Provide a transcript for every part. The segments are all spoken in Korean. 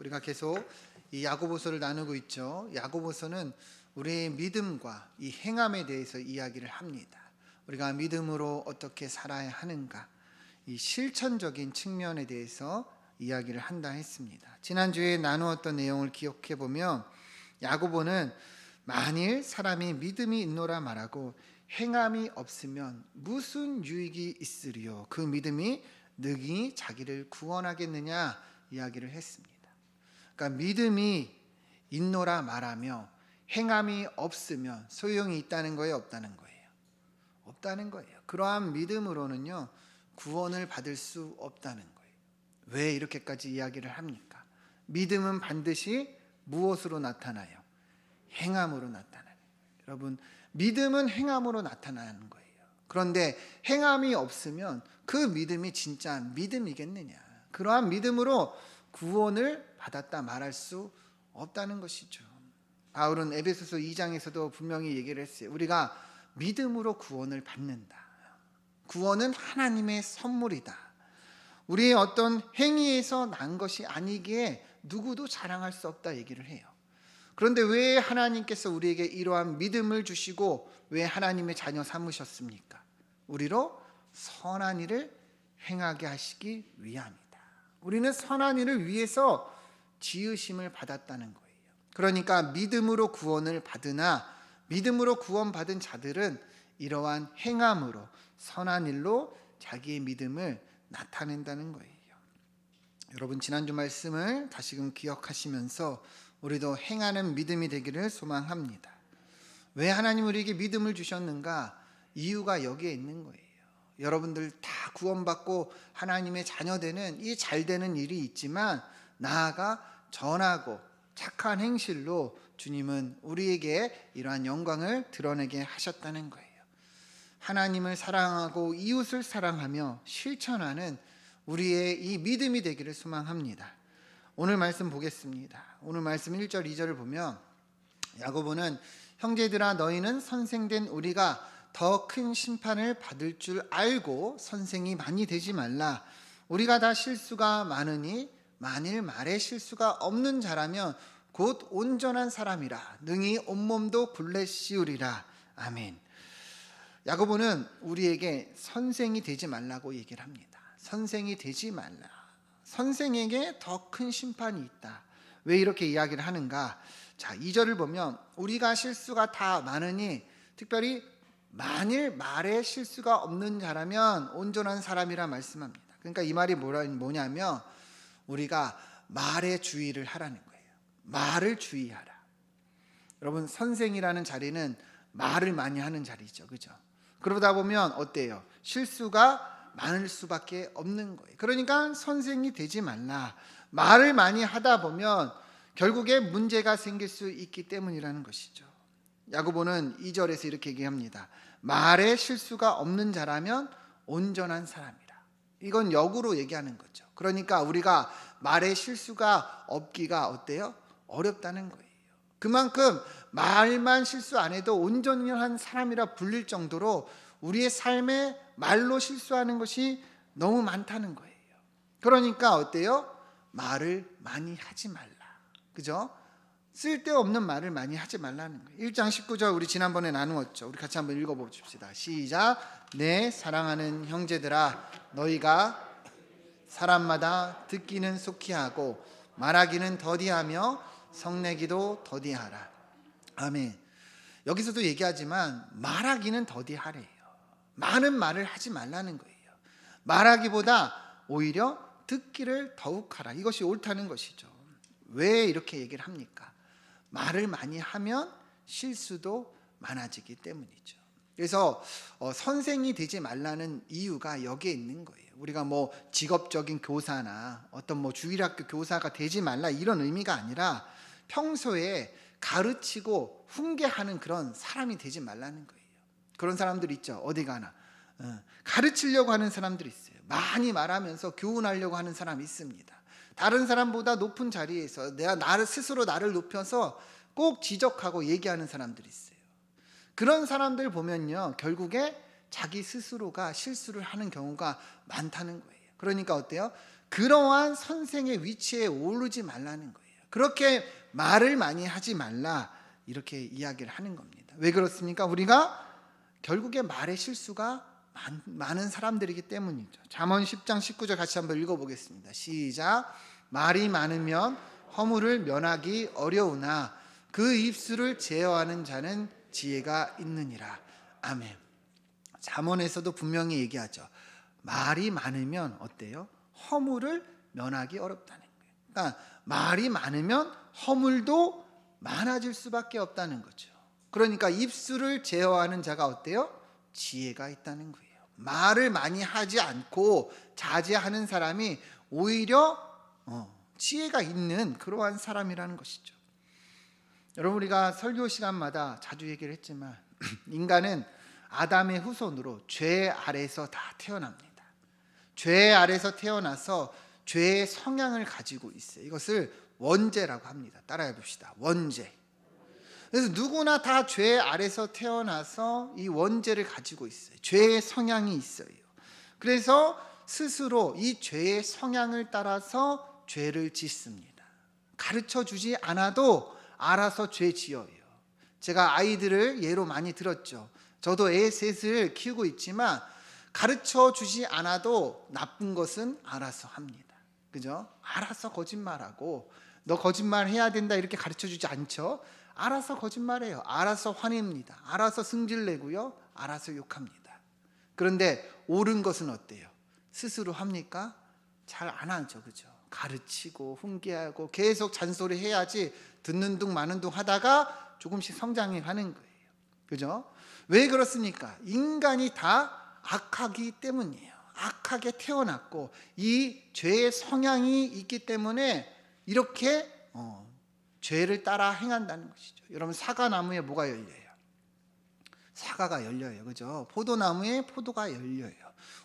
우리가 계속 이 야고보서를 나누고 있죠. 야고보서는 우리의 믿음과 이 행함에 대해서 이야기를 합니다. 우리가 믿음으로 어떻게 살아야 하는가, 이 실천적인 측면에 대해서 이야기를 한다 했습니다. 지난주에 나누었던 내용을 기억해 보면 야고보는 만일 사람이 믿음이 있노라 말하고 행함이 없으면 무슨 유익이 있으리요? 그 믿음이 능히 자기를 구원하겠느냐 이야기를 했습니다. 그러니까 믿음이 있노라 말하며 행함이 없으면 소용이 있다는 거예요, 없다는 거예요? 없다는 거예요. 그러한 믿음으로는요 구원을 받을 수 없다는 거예요. 왜 이렇게까지 이야기를 합니까? 믿음은 반드시 무엇으로 나타나요? 행함으로 나타나요. 여러분, 믿음은 행함으로 나타나는 거예요. 그런데 행함이 없으면 그 믿음이 진짜 믿음이겠느냐? 그러한 믿음으로 구원을 받았다 말할 수 없다는 것이죠. 바울은 에베소서 2장에서도 분명히 얘기를 했어요. 우리가 믿음으로 구원을 받는다. 구원은 하나님의 선물이다. 우리의 어떤 행위에서 난 것이 아니기에 누구도 자랑할 수 없다 얘기를 해요. 그런데 왜 하나님께서 우리에게 이러한 믿음을 주시고 왜 하나님의 자녀 삼으셨습니까? 우리로 선한 일을 행하게 하시기 위함이다. 우리는 선한 일을 위해서 지으심을 받았다는 거예요. 그러니까 믿음으로 구원을 받으나 믿음으로 구원받은 자들은 이러한 행함으로 선한 일로 자기의 믿음을 나타낸다는 거예요. 여러분, 지난주 말씀을 다시금 기억하시면서 우리도 행하는 믿음이 되기를 소망합니다. 왜 하나님 우리에게 믿음을 주셨는가? 이유가 여기에 있는 거예요. 여러분들 다 구원받고 하나님의 자녀되는 이 잘되는 일이 있지만 나아가 전하고 착한 행실로 주님은 우리에게 이러한 영광을 드러내게 하셨다는 거예요. 하나님을 사랑하고 이웃을 사랑하며 실천하는 우리의 이 믿음이 되기를 소망합니다. 오늘 말씀 보겠습니다. 오늘 말씀 1절 2절을 보면 야고보는 형제들아 너희는 선생된 우리가 더 큰 심판을 받을 줄 알고 선생이 많이 되지 말라. 우리가 다 실수가 많으니 만일 말에 실수가 없는 자라면 곧 온전한 사람이라 능히 온몸도 굴레 씌우리라. 아멘. 야고보는 우리에게 선생이 되지 말라고 얘기를 합니다. 선생이 되지 말라. 선생에게 더 큰 심판이 있다. 왜 이렇게 이야기를 하는가? 자, 2절을 보면 우리가 실수가 다 많으니 특별히 만일 말에 실수가 없는 자라면 온전한 사람이라 말씀합니다. 그러니까 이 말이 뭐냐면 우리가 말에 주의를 하라는 거예요. 말을 주의하라. 여러분, 선생이라는 자리는 말을 많이 하는 자리죠. 그죠? 그러다 보면 어때요? 실수가 많을 수밖에 없는 거예요. 그러니까 선생이 되지 말라. 말을 많이 하다 보면 결국에 문제가 생길 수 있기 때문이라는 것이죠. 야고보는 2절에서 이렇게 얘기합니다. 말에 실수가 없는 자라면 온전한 사람이라. 이건 역으로 얘기하는 거죠. 그러니까 우리가 말에 실수가 없기가 어때요? 어렵다는 거예요. 그만큼 말만 실수 안 해도 온전한 사람이라 불릴 정도로 우리의 삶에 말로 실수하는 것이 너무 많다는 거예요. 그러니까 어때요? 말을 많이 하지 말라. 그죠? 쓸데없는 말을 많이 하지 말라는 거예요. 1장 19절 우리 지난번에 나누었죠. 우리 같이 한번 읽어봅시다. 시작. 네, 사랑하는 형제들아 너희가 사람마다 듣기는 속히 하고 말하기는 더디하며 성내기도 더디하라. 아멘. 여기서도 얘기하지만 말하기는 더디하래요. 많은 말을 하지 말라는 거예요. 말하기보다 오히려 듣기를 더욱 하라. 이것이 옳다는 것이죠. 왜 이렇게 얘기를 합니까? 말을 많이 하면 실수도 많아지기 때문이죠. 그래서 선생이 되지 말라는 이유가 여기에 있는 거예요. 우리가 뭐 직업적인 교사나 어떤 뭐 주일학교 교사가 되지 말라 이런 의미가 아니라 평소에 가르치고 훈계하는 그런 사람이 되지 말라는 거예요. 그런 사람들 있죠. 어디 가나 가르치려고 하는 사람들이 있어요. 많이 말하면서 교훈하려고 하는 사람이 있습니다. 다른 사람보다 높은 자리에서 내가 나를 스스로 나를 높여서 꼭 지적하고 얘기하는 사람들이 있어요. 그런 사람들 보면요 결국에 자기 스스로가 실수를 하는 경우가 많다는 거예요. 그러니까 어때요? 그러한 선생의 위치에 오르지 말라는 거예요. 그렇게 말을 많이 하지 말라, 이렇게 이야기를 하는 겁니다. 왜 그렇습니까? 우리가 결국에 말의 실수가 많은 사람들이기 때문이죠. 잠언 10장 19절 같이 한번 읽어보겠습니다. 시작. 말이 많으면 허물을 면하기 어려우나 그 입술을 제어하는 자는 지혜가 있느니라. 아멘. 잠언에서도 분명히 얘기하죠. 말이 많으면 어때요? 허물을 면하기 어렵다는 거예요. 그러니까 말이 많으면 허물도 많아질 수밖에 없다는 거죠. 그러니까 입술을 제어하는 자가 어때요? 지혜가 있다는 거예요. 말을 많이 하지 않고 자제하는 사람이 오히려 지혜가 있는 그러한 사람이라는 것이죠. 여러분, 우리가 설교 시간마다 자주 얘기를 했지만 인간은 아담의 후손으로 죄 아래에서 다 태어납니다. 죄 아래에서 태어나서 죄의 성향을 가지고 있어요. 이것을 원죄라고 합니다. 따라해 봅시다. 원죄. 그래서 누구나 다 죄 아래에서 태어나서 이 원죄를 가지고 있어요. 죄의 성향이 있어요. 그래서 스스로 이 죄의 성향을 따라서 죄를 짓습니다. 가르쳐 주지 않아도 알아서 죄 지어요. 제가 아이들을 예로 많이 들었죠. 저도 애 셋을 키우고 있지만 가르쳐 주지 않아도 나쁜 것은 알아서 합니다. 그죠? 알아서 거짓말하고, 너 거짓말 해야 된다 이렇게 가르쳐 주지 않죠. 알아서 거짓말해요. 알아서 화냅니다. 알아서 승질내고요. 알아서 욕합니다. 그런데 옳은 것은 어때요? 스스로 합니까? 잘 안 하죠. 그죠? 가르치고 훈계하고 계속 잔소리 해야지 듣는 둥 마는 둥 하다가 조금씩 성장해 가는 거예요. 그죠? 왜 그렇습니까? 인간이 다 악하기 때문이에요. 악하게 태어났고 이 죄의 성향이 있기 때문에 이렇게 죄를 따라 행한다는 것이죠. 여러분, 사과나무에 뭐가 열려요? 사과가 열려요. 그죠? 포도나무에 포도가 열려요.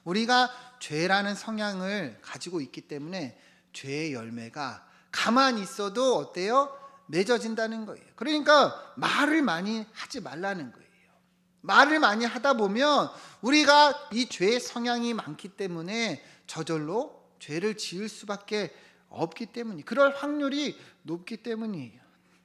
우리가 죄라는 성향을 가지고 있기 때문에 죄의 열매가 가만히 있어도 어때요? 맺어진다는 거예요. 그러니까 말을 많이 하지 말라는 거예요. 말을 많이 하다 보면 우리가 이 죄의 성향이 많기 때문에 저절로 죄를 지을 수밖에 없기 때문이, 그럴 확률이 높기 때문이에요.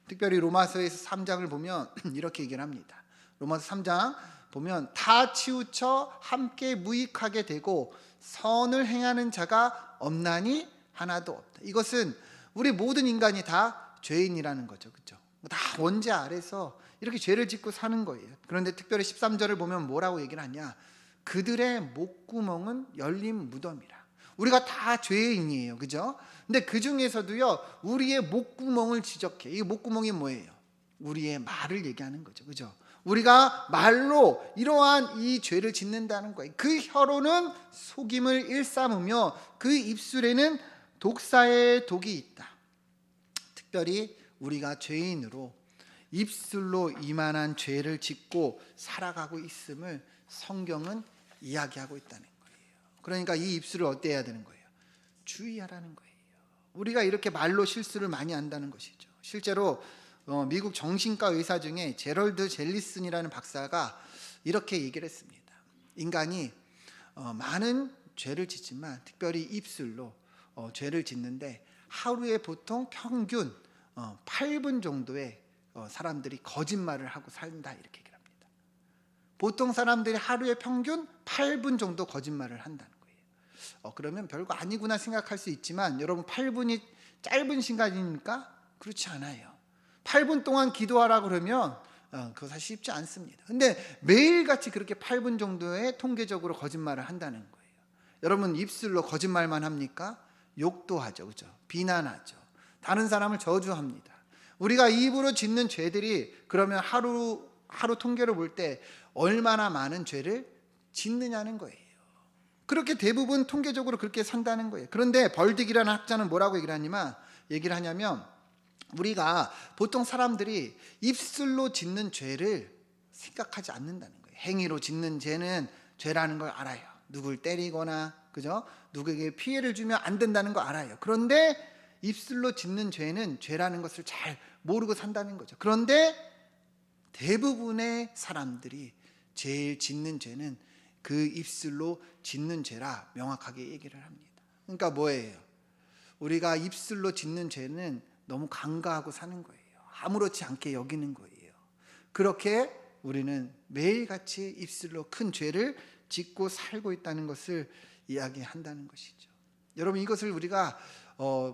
특별히 로마서에서 3장을 보면 이렇게 얘기를 합니다. 로마서 3장 보면 다 치우쳐 함께 무익하게 되고 선을 행하는 자가 없나니 하나도 없다. 이것은 우리 모든 인간이 다 죄인이라는 거죠. 그렇죠? 다 원죄 아래서 이렇게 죄를 짓고 사는 거예요. 그런데 특별히 13절을 보면 뭐라고 얘기를 하냐? 그들의 목구멍은 열린 무덤이라. 우리가 다 죄인이에요. 그죠? 근데 그 중에서도요, 우리의 목구멍을 지적해. 이 목구멍이 뭐예요? 우리의 말을 얘기하는 거죠. 그죠? 우리가 말로 이러한 이 죄를 짓는다는 거예요. 그 혀로는 속임을 일삼으며 그 입술에는 독사의 독이 있다. 특별히 우리가 죄인으로 입술로 이만한 죄를 짓고 살아가고 있음을 성경은 이야기하고 있다는 거예요. 그러니까 이 입술을 어때야 되는 거예요? 주의하라는 거예요. 우리가 이렇게 말로 실수를 많이 한다는 것이죠. 실제로 미국 정신과 의사 중에 제럴드 젤리슨이라는 박사가 이렇게 얘기를 했습니다. 인간이 많은 죄를 짓지만 특별히 입술로 죄를 짓는데 하루에 보통 평균 8분 정도의 사람들이 거짓말을 하고 산다, 이렇게 얘기를 합니다. 보통 사람들이 하루에 평균 8분 정도 거짓말을 한다는 거예요. 그러면 별거 아니구나 생각할 수 있지만 여러분, 8분이 짧은 시간입니까? 그렇지 않아요. 8분 동안 기도하라 그러면 그거 사실 쉽지 않습니다. 근데 매일같이 그렇게 8분 정도의 통계적으로 거짓말을 한다는 거예요. 여러분, 입술로 거짓말만 합니까? 욕도 하죠. 그죠? 비난하죠. 다른 사람을 저주합니다. 우리가 입으로 짓는 죄들이 그러면 하루 통계를 볼 때 얼마나 많은 죄를 짓느냐는 거예요. 그렇게 대부분 통계적으로 그렇게 산다는 거예요. 그런데 벌딕이라는 학자는 뭐라고 얘기를 하냐면 우리가 보통 사람들이 입술로 짓는 죄를 생각하지 않는다는 거예요. 행위로 짓는 죄는 죄라는 걸 알아요. 누굴 때리거나, 그죠? 누구에게 피해를 주면 안 된다는 거 알아요. 그런데 입술로 짓는 죄는 죄라는 것을 잘 모르고 산다는 거죠. 그런데 대부분의 사람들이 제일 짓는 죄는 그 입술로 짓는 죄라 명확하게 얘기를 합니다. 그러니까 뭐예요? 우리가 입술로 짓는 죄는 너무 간과하고 사는 거예요. 아무렇지 않게 여기는 거예요. 그렇게 우리는 매일같이 입술로 큰 죄를 짓고 살고 있다는 것을 이야기한다는 것이죠. 여러분, 이것을 우리가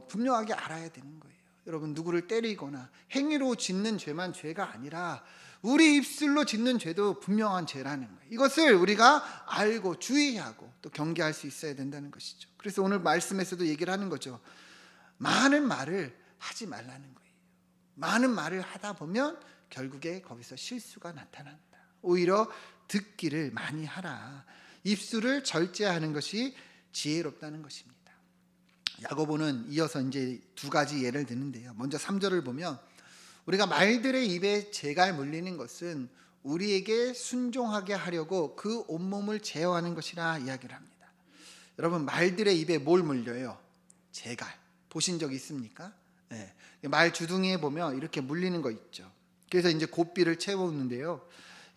분명하게 알아야 되는 거예요. 여러분, 누구를 때리거나 행위로 짓는 죄만 죄가 아니라 우리 입술로 짓는 죄도 분명한 죄라는 거예요. 이것을 우리가 알고 주의하고 또 경계할 수 있어야 된다는 것이죠. 그래서 오늘 말씀에서도 얘기를 하는 거죠. 많은 말을 하지 말라는 거예요. 많은 말을 하다 보면 결국에 거기서 실수가 나타난다. 오히려 듣기를 많이 하라. 입술을 절제하는 것이 지혜롭다는 것입니다. 야고보는 이어서 이제 두 가지 예를 드는데요. 먼저 3절을 보면 우리가 말들의 입에 재가 물리는 것은 우리에게 순종하게 하려고 그 온몸을 제어하는 것이라 이야기를 합니다. 여러분, 말들의 입에 뭘 물려요? 재갈. 보신 적 있습니까? 네. 말 주둥이에 보면 이렇게 물리는 거 있죠. 그래서 이제 고삐를 채우는데요.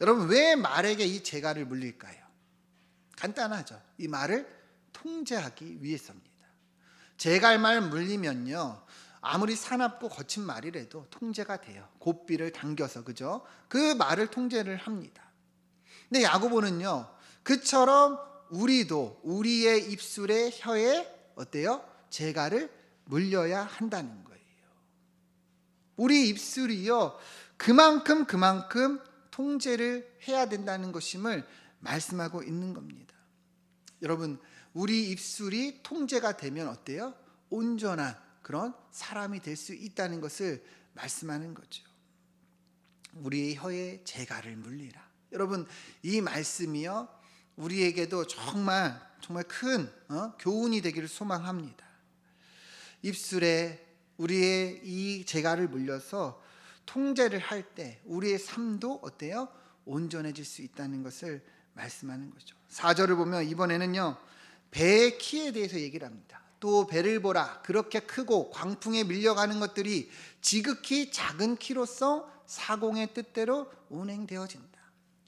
여러분, 왜 말에게 이 재갈을 물릴까요? 간단하죠. 이 말을 통제하기 위해서입니다. 재갈말 물리면요, 아무리 사납고 거친 말이라도 통제가 돼요. 고삐를 당겨서, 그죠? 그 말을 통제를 합니다. 근데 야고보는요, 그처럼 우리도 우리의 입술에 혀에 어때요? 재갈을 물려야 한다는 거예요. 우리 입술이요, 그만큼 통제를 해야 된다는 것임을 말씀하고 있는 겁니다. 여러분, 우리 입술이 통제가 되면 어때요? 온전한 그런 사람이 될 수 있다는 것을 말씀하는 거죠. 우리의 혀에 재갈을 물리라. 여러분, 이 말씀이요, 우리에게도 정말 큰 교훈이 되기를 소망합니다. 입술에 우리의 이 재갈을 물려서 통제를 할 때 우리의 삶도 어때요? 온전해질 수 있다는 것을 말씀하는 거죠. 4절을 보면 이번에는요, 배의 키에 대해서 얘기를 합니다. 또 배를 보라, 그렇게 크고 광풍에 밀려가는 것들이 지극히 작은 키로서 사공의 뜻대로 운행되어진다.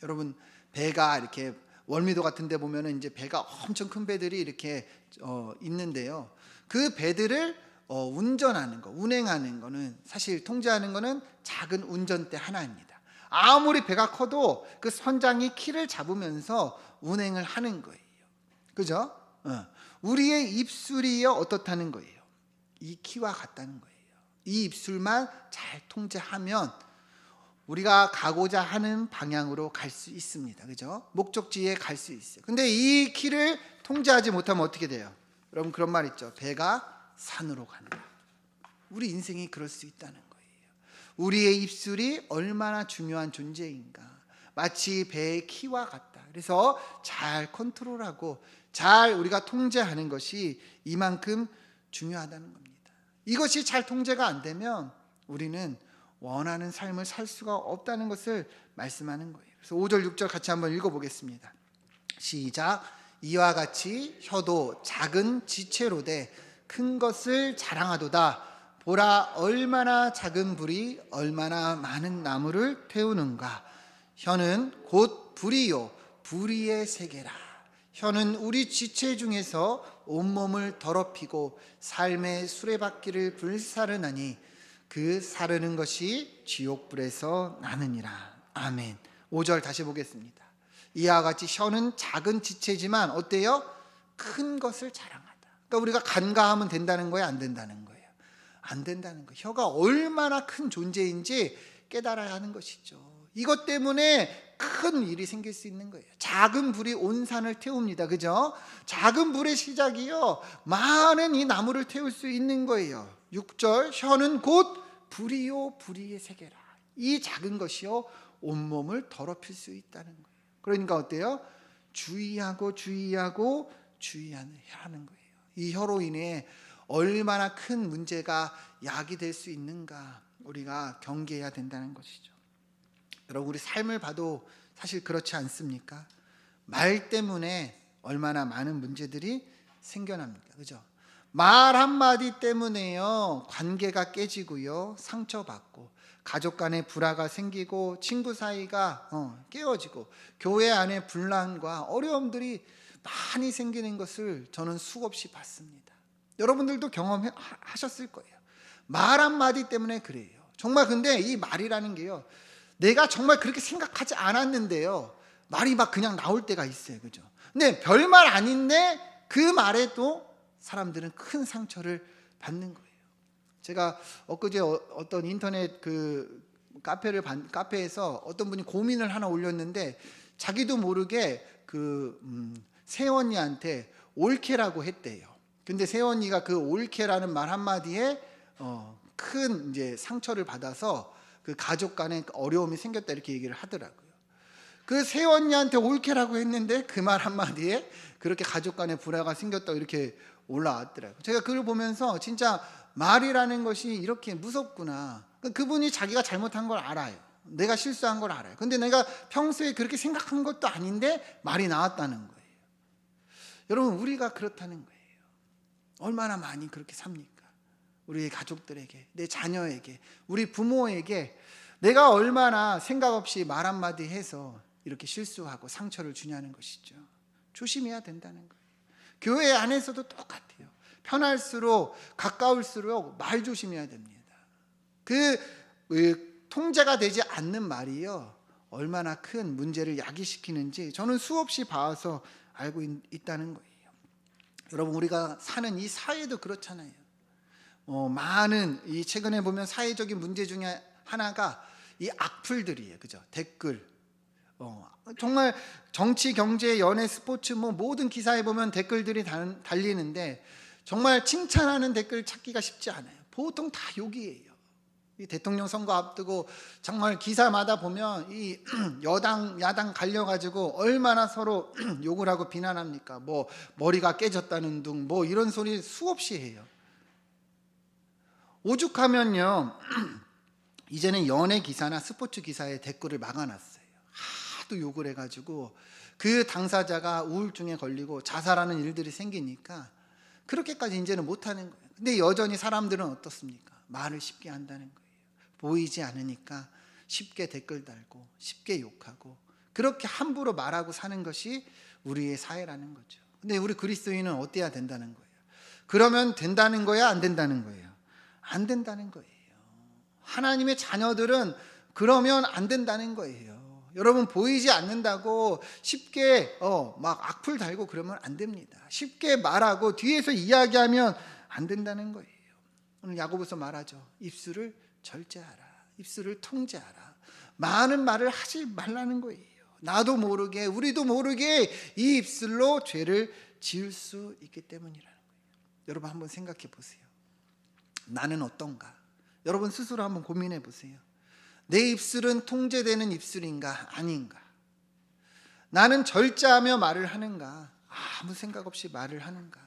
여러분, 배가 이렇게 월미도 같은 데 보면은 이제 배가 엄청 큰 배들이 이렇게 있는데요. 그 배들을 운전하는 거, 운행하는 거는, 사실 통제하는 거는 작은 운전대 하나입니다. 아무리 배가 커도 그 선장이 키를 잡으면서 운행을 하는 거예요. 그죠? 우리의 입술이 어떻다는 거예요? 이 키와 같다는 거예요. 이 입술만 잘 통제하면 우리가 가고자 하는 방향으로 갈 수 있습니다. 그죠? 목적지에 갈 수 있어요. 근데 이 키를 통제하지 못하면 어떻게 돼요? 여러분, 그런 말 있죠. 배가 산으로 간다. 우리 인생이 그럴 수 있다는 거예요. 우리의 입술이 얼마나 중요한 존재인가. 마치 배의 키와 같다. 그래서 잘 컨트롤하고 잘 우리가 통제하는 것이 이만큼 중요하다는 겁니다. 이것이 잘 통제가 안 되면 우리는 원하는 삶을 살 수가 없다는 것을 말씀하는 거예요. 그래서 5절 6절 같이 한번 읽어보겠습니다. 시작. 이와 같이 혀도 작은 지체로 돼 큰 것을 자랑하도다. 보라, 얼마나 작은 불이 얼마나 많은 나무를 태우는가. 혀는 곧 불이요 불의의 세계라. 혀는 우리 지체 중에서 온몸을 더럽히고 삶의 수레바퀴를 불사르나니 그 사르는 것이 지옥불에서 나느니라. 아멘. 5절 다시 보겠습니다. 이와 같이 혀는 작은 지체지만 어때요? 큰 것을 자랑하다. 그러니까 우리가 간과하면 된다는 거예요? 안 된다는 거예요? 안 된다는 거예요. 혀가 얼마나 큰 존재인지 깨달아야 하는 것이죠. 이것 때문에 큰 일이 생길 수 있는 거예요. 작은 불이 온 산을 태웁니다. 그죠? 작은 불의 시작이요, 많은 이 나무를 태울 수 있는 거예요. 6절, 혀는 곧 불이요 불의의 세계라. 이 작은 것이요 온몸을 더럽힐 수 있다는 거예요. 그러니까 어때요? 주의하고 하는 거예요. 이 혀로 인해 얼마나 큰 문제가 야기될 수 있는가 우리가 경계해야 된다는 것이죠. 여러분, 우리 삶을 봐도 사실 그렇지 않습니까? 말 때문에 얼마나 많은 문제들이 생겨납니까? 그죠? 말 한마디 때문에요, 관계가 깨지고요, 상처받고, 가족 간에 불화가 생기고, 친구 사이가 깨어지고, 교회 안에 분란과 어려움들이 많이 생기는 것을 저는 수없이 봤습니다. 여러분들도 경험하셨을 거예요. 말 한마디 때문에 그래요. 정말 근데 이 말이라는 게요, 내가 정말 그렇게 생각하지 않았는데요, 말이 막 그냥 나올 때가 있어요. 그죠? 근데 별말 아닌데 그 말에 또 사람들은 큰 상처를 받는 거예요. 제가 엊그제 어떤 인터넷 그 카페에서 어떤 분이 고민을 하나 올렸는데, 자기도 모르게 그 새언니한테 올케라고 했대요. 근데 새언니가 그 올케라는 말 한마디에 큰 이제 상처를 받아서 그 가족 간에 어려움이 생겼다, 이렇게 얘기를 하더라고요. 그 새언니한테 올케라고 했는데 그 말 한마디에 그렇게 가족 간에 불화가 생겼다고 이렇게 올라왔더라고요. 제가 그걸 보면서 진짜 말이라는 것이 이렇게 무섭구나. 그분이 자기가 잘못한 걸 알아요. 내가 실수한 걸 알아요. 근데 내가 평소에 그렇게 생각한 것도 아닌데 말이 나왔다는 거예요. 여러분, 우리가 그렇다는 거예요. 얼마나 많이 그렇게 삽니까? 우리 가족들에게, 내 자녀에게, 우리 부모에게 내가 얼마나 생각 없이 말 한마디 해서 이렇게 실수하고 상처를 주냐는 것이죠. 조심해야 된다는 거예요. 교회 안에서도 똑같아요. 편할수록 가까울수록 말 조심해야 됩니다. 그 통제가 되지 않는 말이요, 얼마나 큰 문제를 야기시키는지 저는 수없이 봐서 알고 있다는 거예요. 여러분, 우리가 사는 이 사회도 그렇잖아요. 많은 이 최근에 보면 사회적인 문제 중에 하나가 이 악플들이에요. 그죠? 댓글. 정말 정치, 경제, 연애, 스포츠 뭐 모든 기사에 보면 댓글들이 달리는데 정말 칭찬하는 댓글 찾기가 쉽지 않아요. 보통 다 욕이에요. 이 대통령 선거 앞두고 정말 기사마다 보면 이 여당 야당 갈려가지고 얼마나 서로 욕을 하고 비난합니까? 뭐 머리가 깨졌다는 둥 뭐 이런 소리 수없이 해요. 오죽하면요, 이제는 연예 기사나 스포츠 기사에 댓글을 막아놨어요. 하도 욕을 해가지고 그 당사자가 우울증에 걸리고 자살하는 일들이 생기니까 그렇게까지 이제는 못하는 거예요. 근데 여전히 사람들은 어떻습니까? 말을 쉽게 한다는 거예요. 보이지 않으니까 쉽게 댓글 달고 쉽게 욕하고 그렇게 함부로 말하고 사는 것이 우리의 사회라는 거죠. 근데 우리 그리스도인은 어때야 된다는 거예요? 그러면 된다는 거야, 안 된다는 거예요? 안 된다는 거예요. 하나님의 자녀들은 그러면 안 된다는 거예요. 여러분, 보이지 않는다고 쉽게 막 악플 달고 그러면 안 됩니다. 쉽게 말하고 뒤에서 이야기하면 안 된다는 거예요. 오늘 야고보서 말하죠. 입술을 절제하라. 입술을 통제하라. 많은 말을 하지 말라는 거예요. 나도 모르게, 우리도 모르게 이 입술로 죄를 지을 수 있기 때문이라는 거예요. 여러분, 한번 생각해 보세요. 나는 어떤가? 여러분 스스로 한번 고민해 보세요. 내 입술은 통제되는 입술인가 아닌가? 나는 절제하며 말을 하는가? 아무 생각 없이 말을 하는가?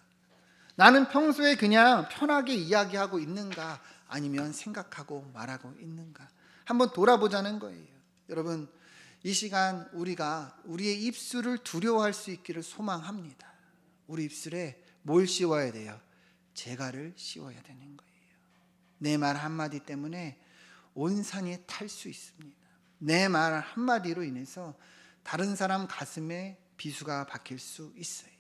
나는 평소에 그냥 편하게 이야기하고 있는가? 아니면 생각하고 말하고 있는가? 한번 돌아보자는 거예요. 여러분, 이 시간 우리가 우리의 입술을 두려워할 수 있기를 소망합니다. 우리 입술에 뭘 씌워야 돼요? 재갈을 씌워야 되는 거예요. 내 말 한마디 때문에 온 산이 탈 수 있습니다. 내 말 한마디로 인해서 다른 사람 가슴에 비수가 박힐 수 있어요.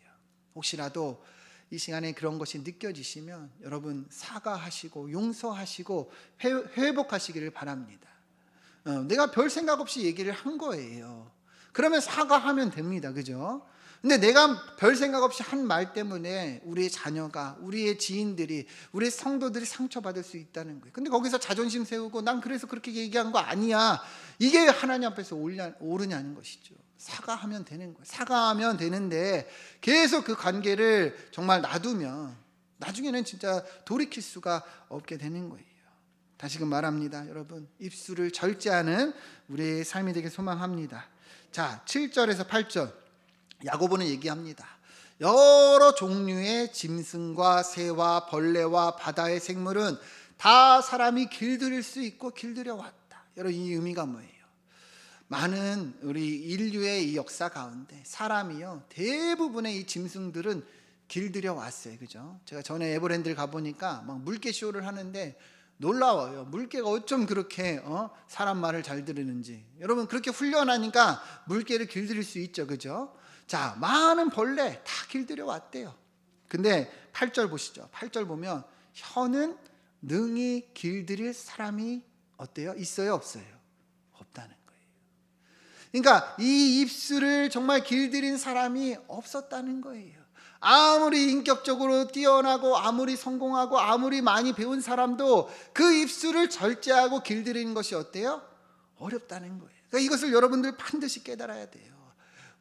혹시라도 이 시간에 그런 것이 느껴지시면 여러분 사과하시고 용서하시고 회복하시기를 바랍니다. 내가 별 생각 없이 얘기를 한 거예요. 그러면 사과하면 됩니다. 그죠? 근데 내가 별 생각 없이 한 말 때문에 우리의 자녀가, 우리의 지인들이, 우리의 성도들이 상처받을 수 있다는 거예요. 근데 거기서 자존심 세우고 난 그래서 그렇게 얘기한 거 아니야, 이게 하나님 앞에서 옳으냐는 것이죠. 사과하면 되는 거예요. 사과하면 되는데 계속 그 관계를 정말 놔두면 나중에는 진짜 돌이킬 수가 없게 되는 거예요. 다시금 말합니다. 여러분, 입술을 절제하는 우리의 삶이 되길 소망합니다. 자, 7절에서 8절 야고보는 얘기합니다. 여러 종류의 짐승과 새와 벌레와 바다의 생물은 다 사람이 길들일 수 있고 길들여 왔다. 여러분, 이 의미가 뭐예요? 많은 우리 인류의 이 역사 가운데 사람이요, 대부분의 이 짐승들은 길들여 왔어요. 그죠? 제가 전에 에버랜드를 가보니까 막 물개 쇼를 하는데 놀라워요. 물개가 어쩜 그렇게 사람 말을 잘 들으는지. 여러분, 그렇게 훈련하니까 물개를 길들일 수 있죠. 그죠? 자, 많은 벌레 다 길들여 왔대요. 근데 8절 보시죠. 8절 보면 혀는 능히 길들일 사람이 어때요? 있어요, 없어요? 없다는 거예요. 그러니까 이 입술을 정말 길들인 사람이 없었다는 거예요. 아무리 인격적으로 뛰어나고 아무리 성공하고 아무리 많이 배운 사람도 그 입술을 절제하고 길들이는 것이 어때요? 어렵다는 거예요. 그러니까 이것을 여러분들 반드시 깨달아야 돼요.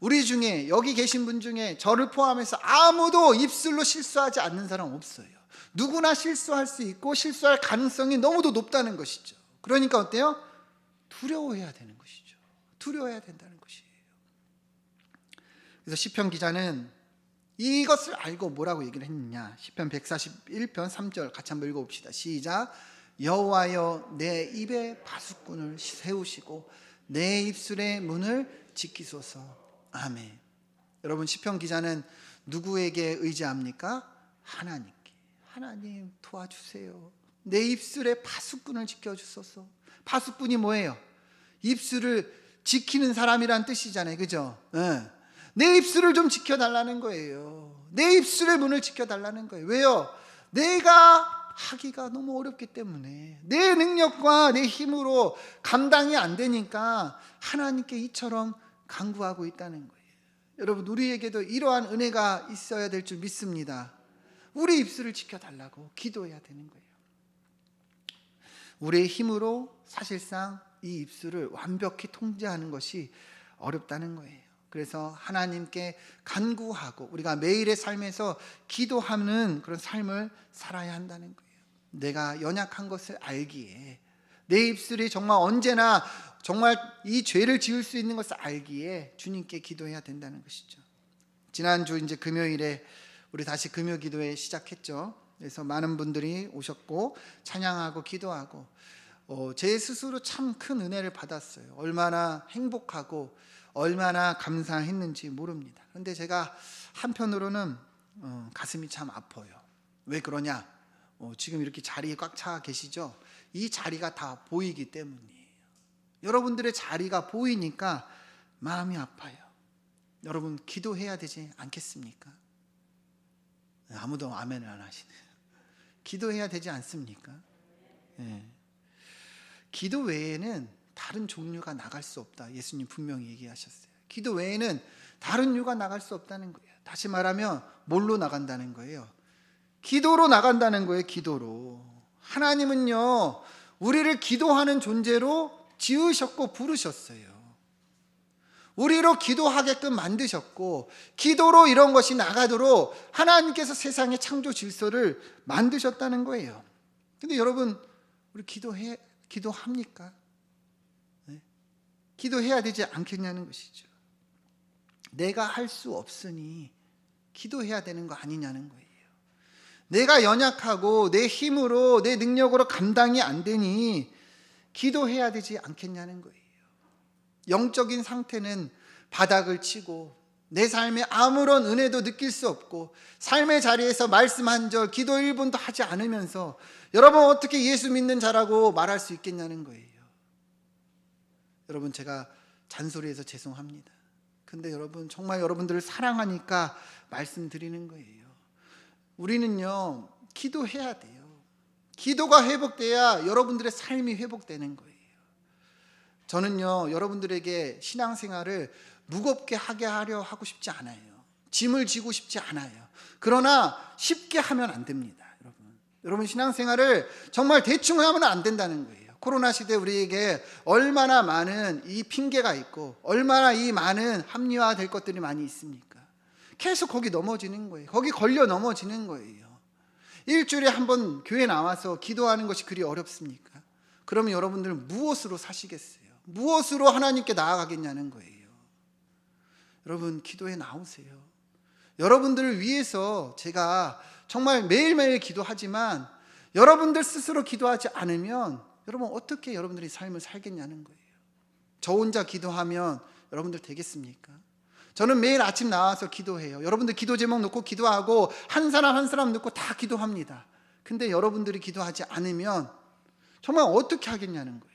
우리 중에 여기 계신 분 중에 저를 포함해서 아무도 입술로 실수하지 않는 사람 없어요. 누구나 실수할 수 있고 실수할 가능성이 너무도 높다는 것이죠. 그러니까 어때요? 두려워해야 되는 것이죠. 두려워해야 된다는 것이에요. 그래서 시편 기자는 이것을 알고 뭐라고 얘기를 했느냐. 시편 141편 3절 같이 한번 읽어봅시다. 시작. 여호와여 내 입에 파수꾼을 세우시고 내 입술의 문을 지키소서. 아멘. 여러분, 시편 기자는 누구에게 의지합니까? 하나님께. 하나님 도와주세요. 내 입술의 파수꾼을 지켜주소서. 파수꾼이 뭐예요? 입술을 지키는 사람이란 뜻이잖아요. 그죠? 내 입술을 좀 지켜달라는 거예요. 내 입술의 문을 지켜달라는 거예요. 왜요? 내가 하기가 너무 어렵기 때문에, 내 능력과 내 힘으로 감당이 안 되니까 하나님께 이처럼 간구하고 있다는 거예요. 여러분, 우리에게도 이러한 은혜가 있어야 될 줄 믿습니다. 우리 입술을 지켜달라고 기도해야 되는 거예요. 우리의 힘으로 사실상 이 입술을 완벽히 통제하는 것이 어렵다는 거예요. 그래서 하나님께 간구하고 우리가 매일의 삶에서 기도하는 그런 삶을 살아야 한다는 거예요. 내가 연약한 것을 알기에, 내 입술이 정말 언제나 정말 이 죄를 지을 수 있는 것을 알기에 주님께 기도해야 된다는 것이죠. 지난주 이제 금요일에 우리 다시 금요 기도회 시작했죠. 그래서 많은 분들이 오셨고 찬양하고 기도하고 제 스스로 참 큰 은혜를 받았어요. 얼마나 행복하고 얼마나 감사했는지 모릅니다. 그런데 제가 한편으로는 가슴이 참 아파요. 왜 그러냐? 지금 이렇게 자리에 꽉 차 계시죠? 이 자리가 다 보이기 때문이에요. 여러분들의 자리가 보이니까 마음이 아파요. 여러분, 기도해야 되지 않겠습니까? 아무도 아멘을 안 하시네요. 기도해야 되지 않습니까? 네. 기도 외에는 다른 종류가 나갈 수 없다. 예수님 분명히 얘기하셨어요. 기도 외에는 다른 이유가 나갈 수 없다는 거예요. 다시 말하면 뭘로 나간다는 거예요? 기도로 나간다는 거예요. 기도로. 하나님은요, 우리를 기도하는 존재로 지으셨고 부르셨어요. 우리로 기도하게끔 만드셨고 기도로 이런 것이 나가도록 하나님께서 세상의 창조 질서를 만드셨다는 거예요. 근데 여러분, 우리 기도합니까? 네? 기도해야 되지 않겠냐는 것이죠. 내가 할 수 없으니 기도해야 되는 거 아니냐는 거예요. 내가 연약하고 내 힘으로 내 능력으로 감당이 안 되니 기도해야 되지 않겠냐는 거예요. 영적인 상태는 바닥을 치고 내 삶에 아무런 은혜도 느낄 수 없고 삶의 자리에서 말씀 한 절, 기도 1분도 하지 않으면서 여러분 어떻게 예수 믿는 자라고 말할 수 있겠냐는 거예요. 여러분, 제가 잔소리해서 죄송합니다. 근데 여러분, 정말 여러분들을 사랑하니까 말씀드리는 거예요. 우리는요, 기도해야 돼요. 기도가 회복돼야 여러분들의 삶이 회복되는 거예요. 저는요, 여러분들에게 신앙생활을 무겁게 하고 싶지 않아요. 짐을 지고 싶지 않아요. 그러나 쉽게 하면 안 됩니다. 여러분 신앙생활을 정말 대충 하면 안 된다는 거예요. 코로나 시대 우리에게 얼마나 많은 이 핑계가 있고 얼마나 이 많은 합리화될 것들이 많이 있습니까? 계속 거기 넘어지는 거예요. 거기 걸려 넘어지는 거예요. 일주일에 한 번 교회 나와서 기도하는 것이 그리 어렵습니까? 그러면 여러분들은 무엇으로 사시겠어요? 무엇으로 하나님께 나아가겠냐는 거예요. 여러분, 기도에 나오세요. 여러분들을 위해서 제가 정말 매일매일 기도하지만 여러분들 스스로 기도하지 않으면 여러분 어떻게 여러분들이 삶을 살겠냐는 거예요. 저 혼자 기도하면 여러분들 되겠습니까? 저는 매일 아침 나와서 기도해요. 여러분들 기도 제목 놓고 기도하고 한 사람 한 사람 놓고 다 기도합니다. 근데 여러분들이 기도하지 않으면 정말 어떻게 하겠냐는 거예요.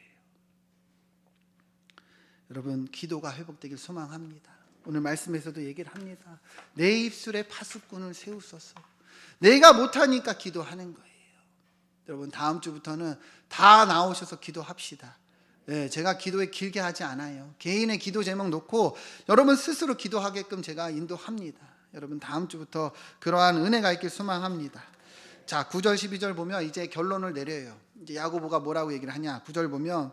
여러분, 기도가 회복되길 소망합니다. 오늘 말씀에서도 얘기를 합니다. 내 입술에 파수꾼을 세우소서. 내가 못하니까 기도하는 거예요. 여러분 다음 주부터는 다 나오셔서 기도합시다. 네, 제가 기도에 길게 하지 않아요. 개인의 기도 제목 놓고 여러분 스스로 기도하게끔 제가 인도합니다. 여러분 다음 주부터 그러한 은혜가 있길 소망합니다. 자, 9절 12절 보면 이제 결론을 내려요. 이제 야고보가 뭐라고 얘기를 하냐? 9절 보면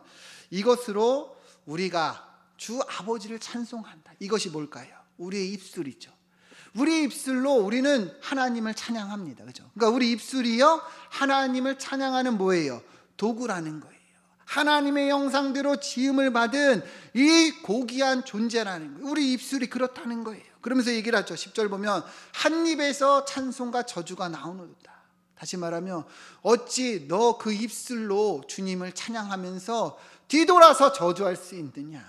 이것으로 우리가 주 아버지를 찬송한다. 이것이 뭘까요? 우리의 입술이죠. 우리 입술로 우리는 하나님을 찬양합니다. 그죠? 그러니까 우리 입술이요 하나님을 찬양하는 뭐예요? 도구라는 거예요. 하나님의 형상대로 지음을 받은 이 고귀한 존재라는 거예요. 우리 입술이 그렇다는 거예요. 그러면서 얘기를 하죠. 10절 보면 한 입에서 찬송과 저주가 나오노다. 다시 말하면 어찌 너 그 입술로 주님을 찬양하면서 뒤돌아서 저주할 수 있느냐?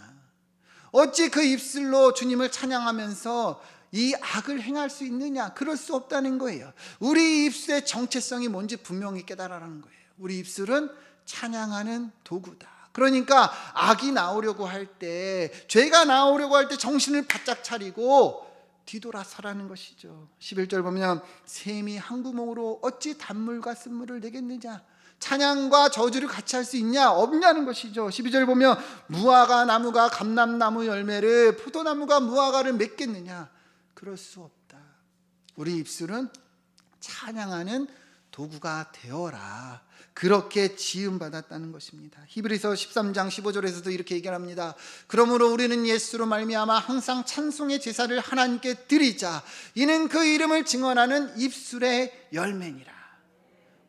어찌 그 입술로 주님을 찬양하면서 이 악을 행할 수 있느냐? 그럴 수 없다는 거예요. 우리 입술의 정체성이 뭔지 분명히 깨달으라는 거예요. 우리 입술은 찬양하는 도구다. 그러니까 악이 나오려고 할 때, 죄가 나오려고 할 때 정신을 바짝 차리고 뒤돌아서라는 것이죠. 11절 보면 샘이 한 구멍으로 어찌 단물과 쓴물을 내겠느냐? 찬양과 저주를 같이 할 수 있냐? 없냐는 것이죠. 12절 보면 무화과 나무가 감람나무 열매를, 포도나무가 무화과를 맺겠느냐? 그럴 수 없다. 우리 입술은 찬양하는 도구가 되어라. 그렇게 지음받았다는 것입니다. 히브리서 13장 15절에서도 이렇게 얘기합니다. 그러므로 우리는 예수로 말미암아 항상 찬송의 제사를 하나님께 드리자. 이는 그 이름을 증언하는 입술의 열매니라.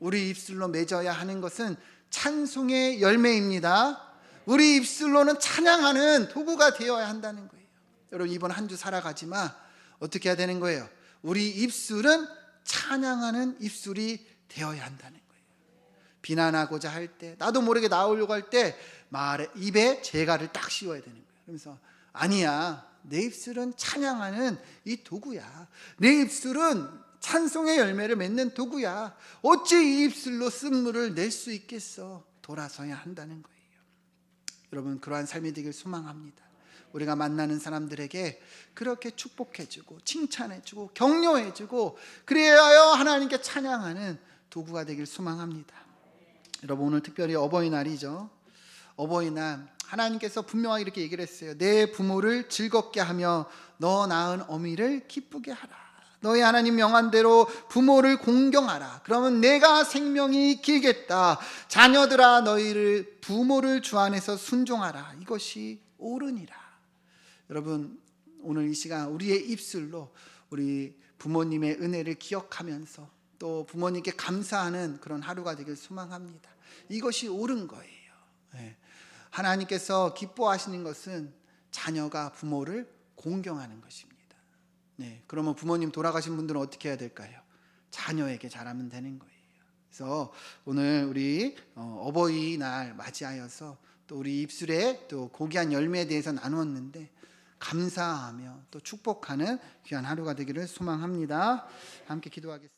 우리 입술로 맺어야 하는 것은 찬송의 열매입니다. 우리 입술로는 찬양하는 도구가 되어야 한다는 거예요. 여러분 이번 한 주 살아가지만 어떻게 해야 되는 거예요? 우리 입술은 찬양하는 입술이 되어야 한다는 거예요. 비난하고자 할 때, 나도 모르게 나오려고 할 때 입에 재갈을 딱 씌워야 되는 거예요. 그러면서 아니야, 내 입술은 찬양하는 이 도구야. 내 입술은 찬송의 열매를 맺는 도구야. 어찌 이 입술로 쓴물을 낼 수 있겠어? 돌아서야 한다는 거예요. 여러분 그러한 삶이 되길 소망합니다. 우리가 만나는 사람들에게 그렇게 축복해주고 칭찬해주고 격려해주고 그래야 하나님께 찬양하는 도구가 되길 소망합니다. 여러분 오늘 특별히 어버이날이죠. 어버이날 하나님께서 분명하게 이렇게 얘기를 했어요. 내 부모를 즐겁게 하며 너 낳은 어미를 기쁘게 하라. 너희 하나님 명한대로 부모를 공경하라. 그러면 내가 생명이 길겠다. 자녀들아 너희를 부모를 주 안에서 순종하라. 이것이 옳으니라. 여러분 오늘 이 시간 우리의 입술로 우리 부모님의 은혜를 기억하면서 또 부모님께 감사하는 그런 하루가 되길 소망합니다. 이것이 옳은 거예요. 하나님께서 기뻐하시는 것은 자녀가 부모를 공경하는 것입니다. 그러면 부모님 돌아가신 분들은 어떻게 해야 될까요? 자녀에게 잘하면 되는 거예요. 그래서 오늘 우리 어버이날 맞이하여서 또 우리 입술에 또 고귀한 열매에 대해서 나누었는데 감사하며 또 축복하는 귀한 하루가 되기를 소망합니다. 함께 기도하겠습니다.